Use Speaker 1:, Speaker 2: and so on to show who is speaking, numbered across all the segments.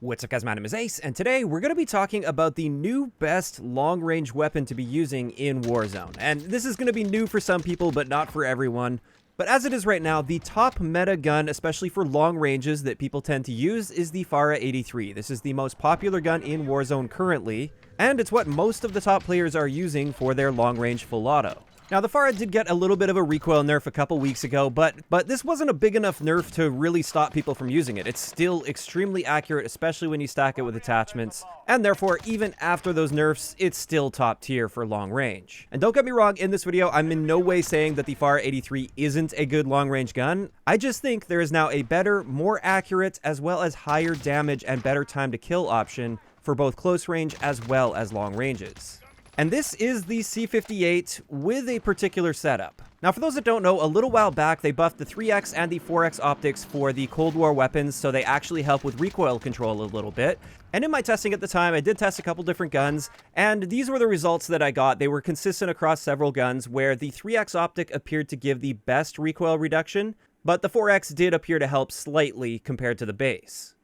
Speaker 1: What's up guys, my name is Ace, and today we're going to be talking about the new best long-range weapon to be using in Warzone. And this is going to be new for some people, but not for everyone. But as it is right now, the top meta gun, especially for long ranges that people tend to use, is the Fara 83. This is the most popular gun in Warzone currently, and it's what most of the top players are using for their long-range full auto. Now, the Fara did get a little bit of a recoil nerf a couple weeks ago, but this wasn't a big enough nerf to really stop people from using it. It's still extremely accurate, especially when you stack it with attachments, and therefore, even after those nerfs, it's still top tier for long range. And don't get me wrong, in this video, I'm in no way saying that the Fara 83 isn't a good long-range gun. I just think there is now a better, more accurate, as well as higher damage and better time to kill option for both close range as well as long ranges. And this is the C58 with a particular setup. Now, for those that don't know, a little while back, they buffed the 3x and the 4x optics for the Cold War weapons, so they actually help with recoil control a little bit. And in my testing at the time, I did test a couple different guns, and these were the results that I got. They were consistent across several guns, where the 3x optic appeared to give the best recoil reduction, but the 4x did appear to help slightly compared to the base.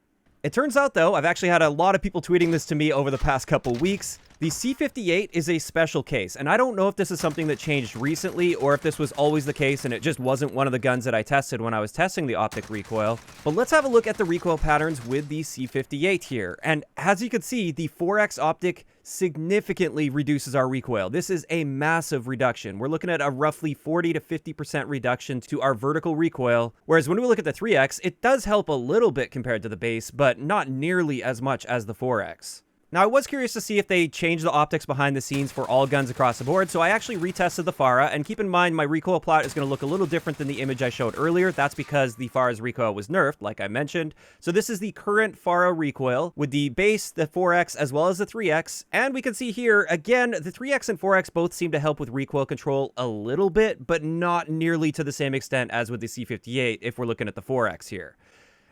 Speaker 1: It turns out, though, I've actually had a lot of people tweeting this to me over the past couple weeks. The C58 is a special case, and I don't know if this is something that changed recently or if this was always the case and it just wasn't one of the guns that I tested when I was testing the optic recoil. But let's have a look at the recoil patterns with the C58 here. And as you can see, the 4x optic significantly reduces our recoil. This is a massive reduction. We're looking at a roughly 40 to 50% reduction to our vertical recoil, whereas when we look at the 3x, it does help a little bit compared to the base, but not nearly as much as the 4x. Now, I was curious to see if they changed the optics behind the scenes for all guns across the board, so I actually retested the Fara, and keep in mind my recoil plot is going to look a little different than the image I showed earlier. That's because the Fara's recoil was nerfed, like I mentioned. So this is the current Fara recoil with the base, the 4x, as well as the 3x, and we can see here, again, the 3x and 4x both seem to help with recoil control a little bit, but not nearly to the same extent as with the C58 if we're looking at the 4x here.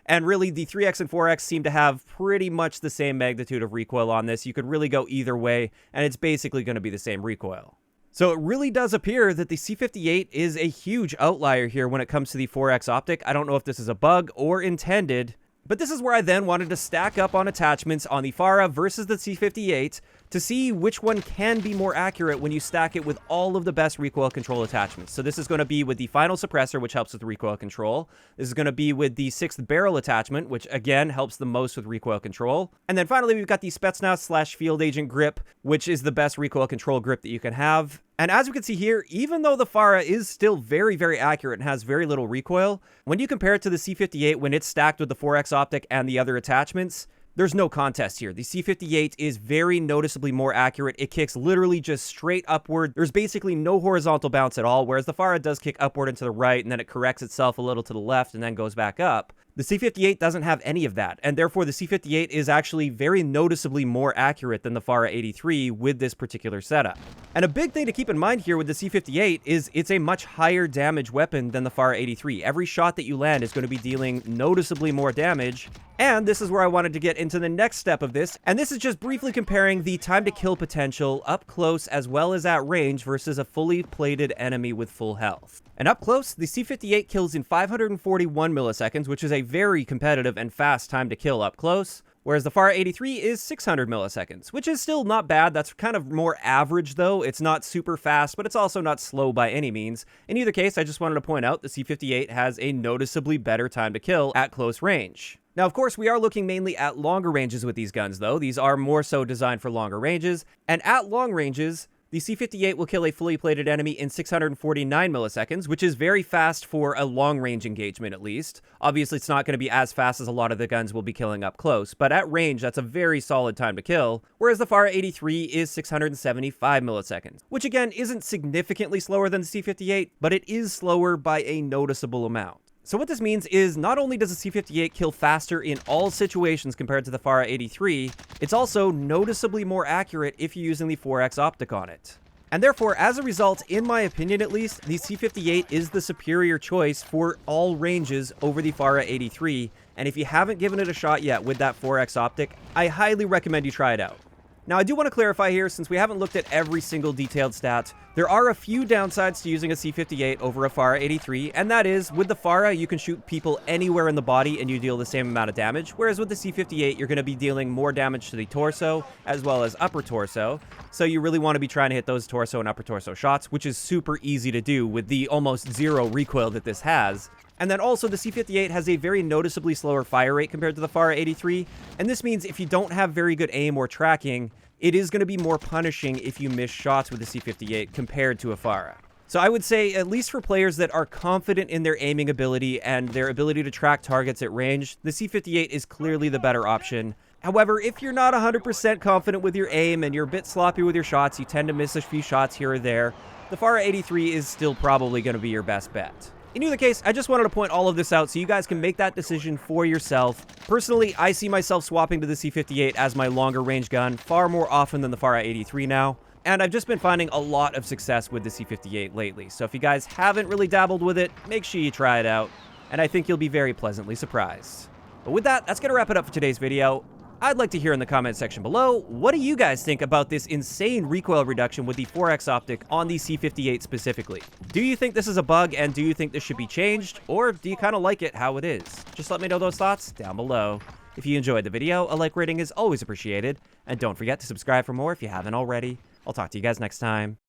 Speaker 1: And really, the 3x and 4x seem to have pretty much the same magnitude of recoil on this. You could really go either way, and it's basically going to be the same recoil. So it really does appear that the C58 is a huge outlier here when it comes to the 4x optic. I don't know if this is a bug or intended, but this is where I then wanted to stack up on attachments on the Fara versus the C58 to see which one can be more accurate when you stack it with all of the best recoil control attachments. So this is going to be with the final suppressor, which helps with recoil control. This is going to be with the 6th barrel attachment, which again helps the most with recoil control. And then finally, we've got the Spetsnaz/Field Agent grip, which is the best recoil control grip that you can have. And as we can see here, even though the Fara is still very, very accurate and has very little recoil, when you compare it to the C58 when it's stacked with the 4x optic and the other attachments, there's no contest here. The C58 is very noticeably more accurate. It kicks literally just straight upward. There's basically no horizontal bounce at all, whereas the Fara does kick upward and to the right, and then it corrects itself a little to the left and then goes back up. The C58 doesn't have any of that, and therefore the C58 is actually very noticeably more accurate than the Fara 83 with this particular setup. And a big thing to keep in mind here with the C58 is it's a much higher damage weapon than the Fara 83. Every shot that you land is going to be dealing noticeably more damage, and this is where I wanted to get into the next step of this, and this is just briefly comparing the time to kill potential up close as well as at range versus a fully plated enemy with full health. And up close, the C58 kills in 541 milliseconds, which is a very competitive and fast time to kill up close, whereas the Fara 83 is 600 milliseconds, which is still not bad. That's kind of more average, though. It's not super fast, but it's also not slow by any means. In either case, I just wanted to point out the C58 has a noticeably better time to kill at close range. Now, of course, we are looking mainly at longer ranges with these guns, though. These are more so designed for longer ranges, and at long ranges, the C58 will kill a fully plated enemy in 649 milliseconds, which is very fast for a long-range engagement, at least. Obviously, it's not going to be as fast as a lot of the guns we'll be killing up close, but at range, that's a very solid time to kill, whereas the Fara 83 is 675 milliseconds, which again isn't significantly slower than the C58, but it is slower by a noticeable amount. So what this means is not only does the C58 kill faster in all situations compared to the Fara 83, it's also noticeably more accurate if you're using the 4x optic on it. And therefore, as a result, in my opinion at least, the C58 is the superior choice for all ranges over the Fara 83, and if you haven't given it a shot yet with that 4x optic, I highly recommend you try it out. Now, I do want to clarify here, since we haven't looked at every single detailed stat, there are a few downsides to using a C58 over a Fara 83, and that is, with the Fara, you can shoot people anywhere in the body and you deal the same amount of damage, whereas with the C58, you're going to be dealing more damage to the torso, as well as upper torso, so you really want to be trying to hit those torso and upper torso shots, which is super easy to do with the almost zero recoil that this has. And then also, the C58 has a very noticeably slower fire rate compared to the Fara 83, and this means if you don't have very good aim or tracking, it is going to be more punishing if you miss shots with the C58 compared to a Fara. So I would say, at least for players that are confident in their aiming ability and their ability to track targets at range, the C58 is clearly the better option. However, if you're not 100% confident with your aim and you're a bit sloppy with your shots, you tend to miss a few shots here or there, the Fara 83 is still probably going to be your best bet. In either case, I just wanted to point all of this out so you guys can make that decision for yourself. Personally, I see myself swapping to the C58 as my longer range gun far more often than the Fara 83 now, and I've just been finding a lot of success with the C58 lately. So if you guys haven't really dabbled with it, make sure you try it out, and I think you'll be very pleasantly surprised. But with that, that's going to wrap it up for today's video. I'd like to hear in the comment section below, what do you guys think about this insane recoil reduction with the 4x optic on the C58 specifically? Do you think this is a bug, and do you think this should be changed, or do you kind of like it how it is? Just let me know those thoughts down below. If you enjoyed the video, a like rating is always appreciated, and don't forget to subscribe for more if you haven't already. I'll talk to you guys next time.